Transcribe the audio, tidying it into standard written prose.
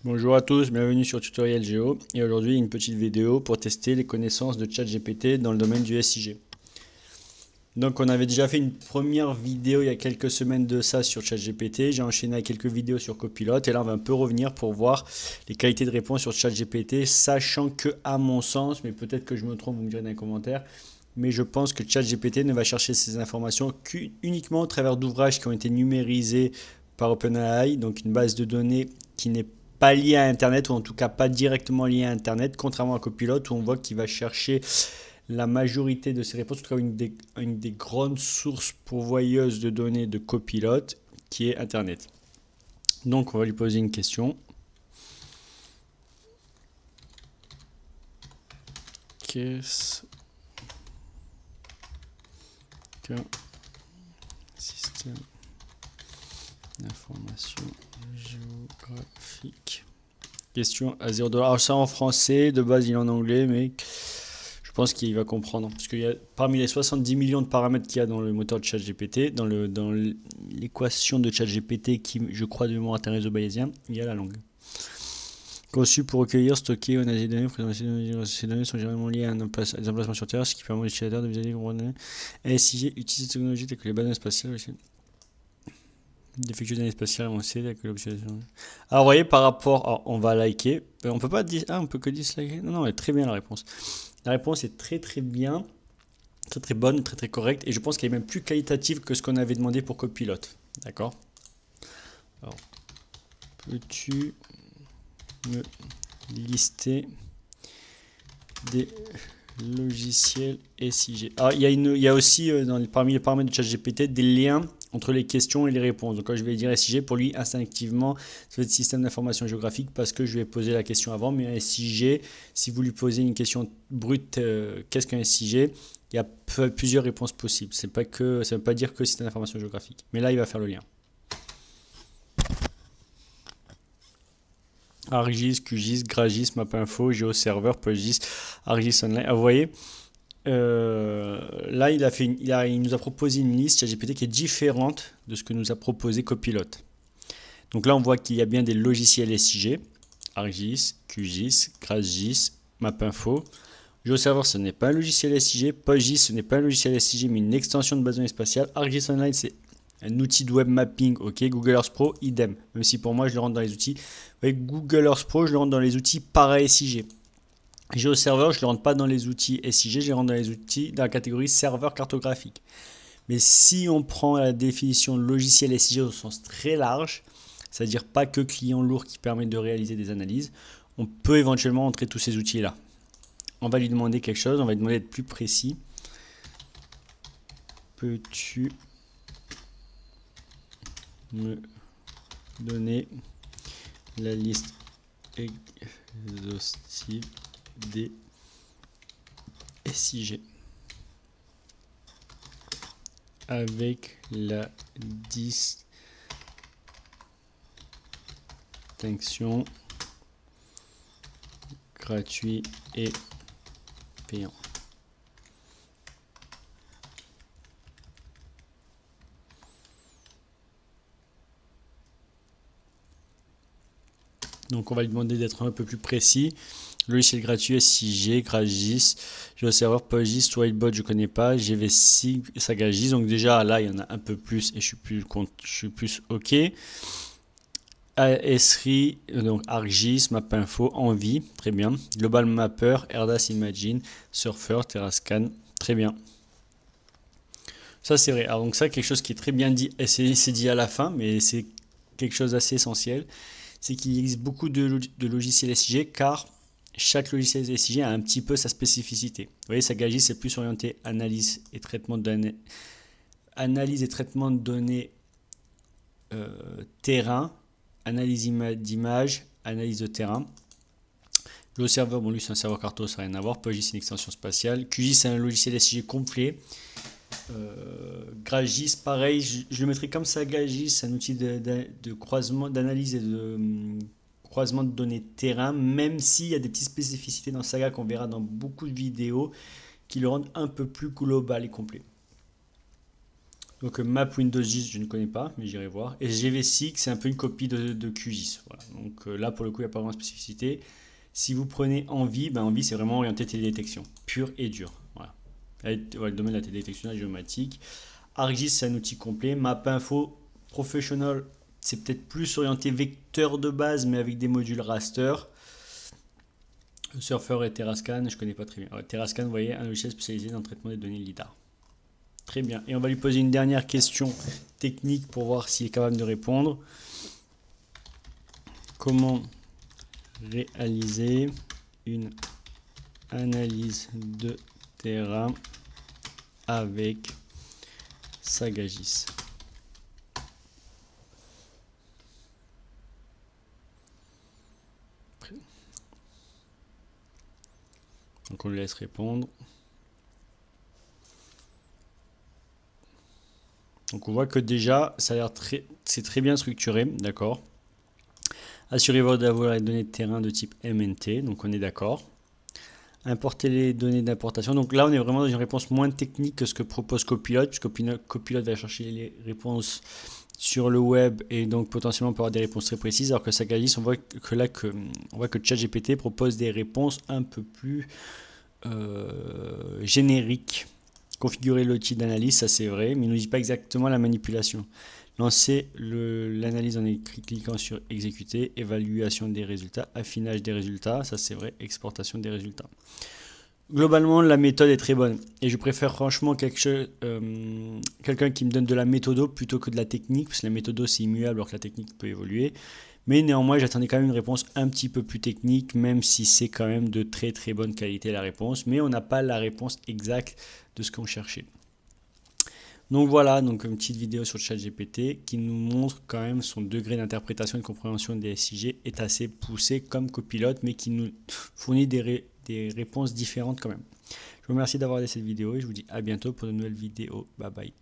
Bonjour à tous, bienvenue sur Tutoriel Géo et aujourd'hui une petite vidéo pour tester les connaissances de ChatGPT dans le domaine du SIG. Donc on avait déjà fait une première vidéo il y a quelques semaines de ça sur ChatGPT, j'ai enchaîné avec quelques vidéos sur Copilot et là on va un peu revenir pour voir les qualités de réponse sur ChatGPT, sachant que à mon sens, mais peut-être que je me trompe, vous me direz dans les commentaires, mais je pense que ChatGPT ne va chercher ces informations qu'uniquement au travers d'ouvrages qui ont été numérisés par OpenAI, donc une base de données qui n'est pas liée à Internet, ou en tout cas pas directement liée à Internet, contrairement à Copilot où on voit qu'il va chercher la majorité de ses réponses, en tout cas une des grandes sources pourvoyeuses de données de Copilot, qui est Internet. Donc on va lui poser une question. Qu'est-ce qu'un système d'information géographique? Question à 0$. Alors ça en français, de base il est en anglais, mais je pense qu'il va comprendre. Parce qu'il y a parmi les 70 millions de paramètres qu'il y a dans le moteur de ChatGPT, dans l'équation de ChatGPT qui, je crois, de mémoire est un réseau bayésien, il y a la langue. Conçu pour recueillir, stocker, analyser des données, ces données sont généralement liées à des emplacements sur Terre, ce qui permet aux utilisateurs de visualiser comprendre. SIG utilise des technologies telles que les bananes spatiales aussi. D'effectuer des données spatiales avancées avec l'observation. Alors, vous voyez, par rapport. Alors, on va liker. On peut pas dire. Ah, on peut que disliker. Non, non, elle est très bien la réponse. La réponse est très très bien. Très très bonne, très très correcte. Et je pense qu'elle est même plus qualitative que ce qu'on avait demandé pour Copilot. D'accord? Alors, peux-tu me lister des logiciels SIG? Alors, il y a aussi parmi les paramètres de ChatGPT des liens entre les questions et les réponses. Donc quand je vais dire SIG, pour lui, instinctivement, ça va être système d'information géographique parce que je lui ai posé la question avant. Mais un SIG, si vous lui posez une question brute, qu'est-ce qu'un SIG? Il y a plusieurs réponses possibles. Ça ne veut pas dire que système d'information géographique. Mais là, il va faire le lien. ArcGIS, QGIS, GraGIS, MapInfo, GeoServer, PostGIS, ArcGIS Online. Ah, vous voyez, là, il nous a proposé une liste ChatGPT qui est différente de ce que nous a proposé Copilot. Donc là, on voit qu'il y a bien des logiciels SIG, ArcGIS, QGIS, GraGIS, MapInfo. GeoServer, ce n'est pas un logiciel SIG. PostGIS, ce n'est pas un logiciel SIG, mais une extension de base de données spatiale. ArcGIS Online, c'est un outil de web mapping, ok. Google Earth Pro, idem. Même si pour moi, je le rentre dans les outils. Avec Google Earth Pro, je le rentre dans les outils para-SIG. GeoServer, je ne le rentre pas dans les outils SIG, je le rentre dans les outils dans la catégorie serveur cartographique. Mais si on prend la définition logiciel SIG au sens très large, c'est-à-dire pas que client lourd qui permet de réaliser des analyses, on peut éventuellement entrer tous ces outils-là. On va lui demander quelque chose, on va lui demander d'être plus précis. Peux-tu me donner la liste exhaustive des SIG avec la distinction gratuit et payant. Donc on va lui demander d'être un peu plus précis. Logiciel gratuit, SIG, GraGIS, GeoServer, PostGIS, Whitebot, je ne connais pas, GVC, SagaGIS. Donc déjà là, il y en a un peu plus et je suis plus OK. Esri, donc ArcGIS, MapInfo, Envie, très bien. Global Mapper, Erdas Imagine, Surfer, Terrascan, très bien. Ça c'est vrai. Alors donc ça, quelque chose qui est très bien dit, et c'est dit à la fin, mais c'est quelque chose d'assez essentiel. C'est qu'il existe beaucoup de logiciels SIG car chaque logiciel SIG a un petit peu sa spécificité. Vous voyez, SagaGIS c'est plus orienté analyse et traitement de données terrain, analyse d'image, analyse de terrain. Le serveur, bon lui c'est un serveur carto, ça n'a rien à voir. PostGIS c'est une extension spatiale. QGIS c'est un logiciel SIG complet. GraGIS, pareil, je le mettrai comme ça. GraGIS, c'est un outil de croisement, d'analyse et de croisement de données terrain, même s'il y a des petites spécificités dans Saga qu'on verra dans beaucoup de vidéos qui le rendent un peu plus global et complet. Donc Map Windows 10, je ne connais pas, mais j'irai voir. Et GVSIG, c'est un peu une copie de QGIS. Voilà. Donc là, pour le coup, il n'y a pas vraiment de spécificité. Si vous prenez Envy, ben Envy, c'est vraiment orienté télédétection, pure et dure. Voilà. Le domaine de la télédétection géomatique. ArcGIS, c'est un outil complet. MapInfo Professional, c'est peut-être plus orienté vecteur de base, mais avec des modules raster. Surfer et Terrascan, je ne connais pas très bien. Terrascan, vous voyez, un logiciel spécialisé dans le traitement des données LIDAR. Très bien. Et on va lui poser une dernière question technique pour voir s'il est capable de répondre. Comment réaliser une analyse de terrain avec Sagagiss? Donc on le laisse répondre. Donc on voit que déjà, ça a l'air c'est très bien structuré, d'accord. Assurez-vous d'avoir les données de terrain de type MNT, donc on est d'accord. Importer les données d'importation. Donc là, on est vraiment dans une réponse moins technique que ce que propose Copilot, puisque Copilot va chercher les réponses sur le web et donc potentiellement on peut avoir des réponses très précises, alors que Sagagiss, on voit que ChatGPT propose des réponses un peu plus génériques. Configurer l'outil d'analyse, ça c'est vrai, mais il ne nous dit pas exactement la manipulation. Lancer l'analyse en cliquant sur exécuter, évaluation des résultats, affinage des résultats, ça c'est vrai, exportation des résultats. Globalement, la méthode est très bonne et je préfère franchement quelqu'un qui me donne de la méthodo plutôt que de la technique, parce que la méthodo c'est immuable alors que la technique peut évoluer. Mais néanmoins, j'attendais quand même une réponse un petit peu plus technique, même si c'est quand même de très très bonne qualité la réponse, mais on n'a pas la réponse exacte de ce qu'on cherchait. Donc voilà, donc une petite vidéo sur ChatGPT qui nous montre quand même son degré d'interprétation et de compréhension des SIG est assez poussé comme Copilot, mais qui nous fournit des réponses différentes quand même. Je vous remercie d'avoir regardé cette vidéo et je vous dis à bientôt pour de nouvelles vidéos. Bye bye.